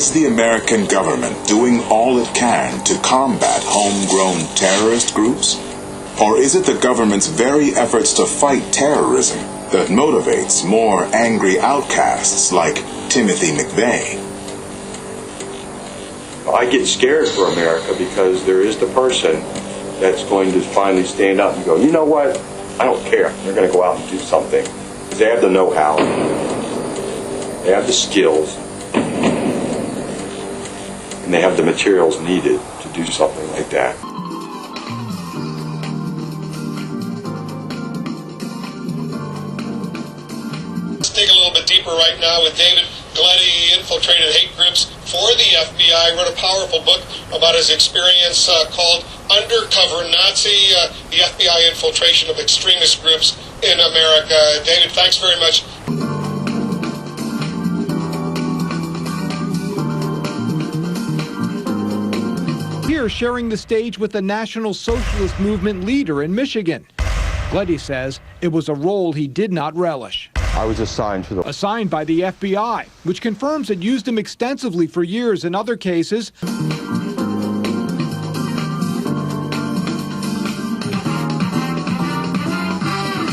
Is the American government doing all it can to combat homegrown terrorist groups? Or is it the government's very efforts to fight terrorism that motivates more angry outcasts like Timothy McVeigh? I get scared for America because there is the person that's going to finally stand up and go, you know what, I don't care. They're going to go out and do something. They have the know-how. They have the skills. And they have the materials needed to do something like that. Let's dig a little bit deeper right now with David Gletty. Infiltrated hate groups for the FBI. Wrote a powerful book about his experience called Undercover Nazi, the FBI infiltration of extremist groups in America. David, thanks very much. Here, sharing the stage with the National Socialist Movement leader in Michigan. Gletty says it was a role he did not relish. I was assigned by the FBI, which confirms it used him extensively for years in other cases.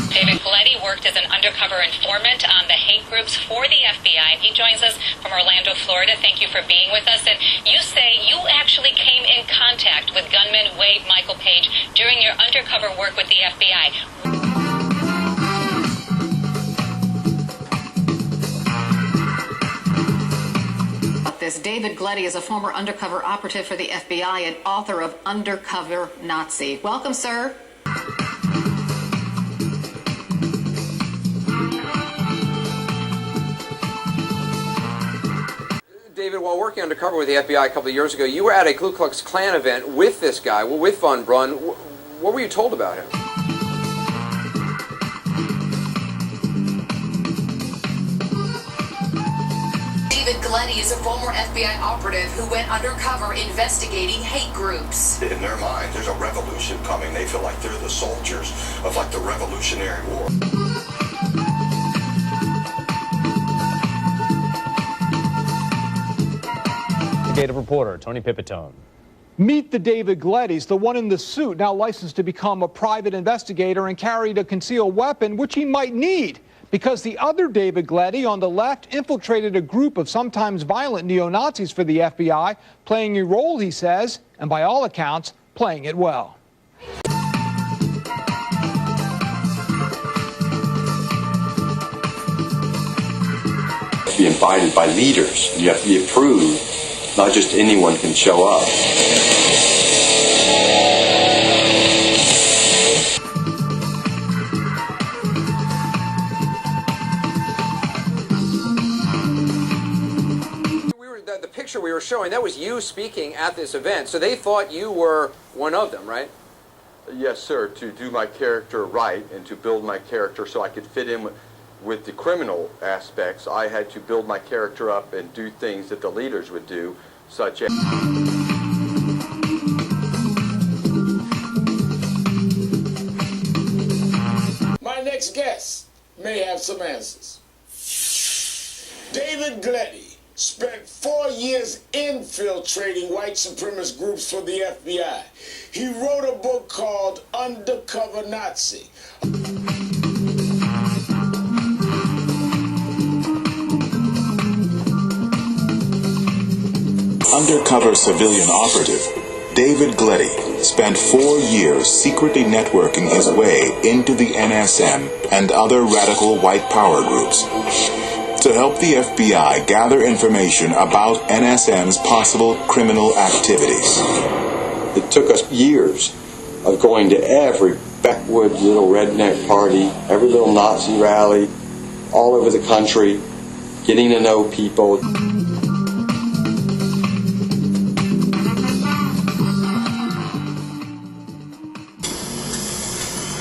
David Gletty worked as an undercover informant on the hate groups for the FBI. He joins us from Orlando, Florida. Thank you for being with us. And you say you actually came in contact with gunman Wade Michael Page during your undercover work with the FBI. David Gletty is a former undercover operative for the FBI and author of Undercover Nazi. Welcome, sir. David, while working undercover with the FBI a couple of years ago, you were at a Ku Klux Klan event with this guy, with Von Brunn. What were you told about him? David Gletty is a former FBI operative who went undercover investigating hate groups. In their mind, there's a revolution coming. They feel like they're the soldiers of like the Revolutionary War. Investigative reporter Tony Pipitone. Meet the David Glettys, the one in the suit, now licensed to become a private investigator and carried a concealed weapon, which he might need, because the other David Gletty on the left infiltrated a group of sometimes violent neo-Nazis for the FBI, playing a role, he says, and by all accounts, playing it well. Be invited by leaders. You have to be approved. Not just anyone can show up. The picture we were showing, that was you speaking at this event, so they thought you were one of them, right? Yes, sir. To do my character right and to build my character so I could fit in with the criminal aspects, I had to build my character up and do things that the leaders would do, such as... My next guest may have some answers. David Gletty spent 4 years infiltrating white supremacist groups for the FBI. He wrote a book called Undercover Nazi. Undercover civilian operative, David Gletty spent 4 years secretly networking his way into the NSM and other radical white power groups to help the FBI gather information about NSM's possible criminal activities. It took us years of going to every backwoods little redneck party, every little Nazi rally, all over the country, getting to know people.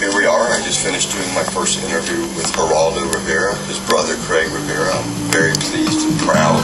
Here we are. I just finished doing my first interview with Geraldo Rivera, his brother Craig Rivera. I'm very pleased and proud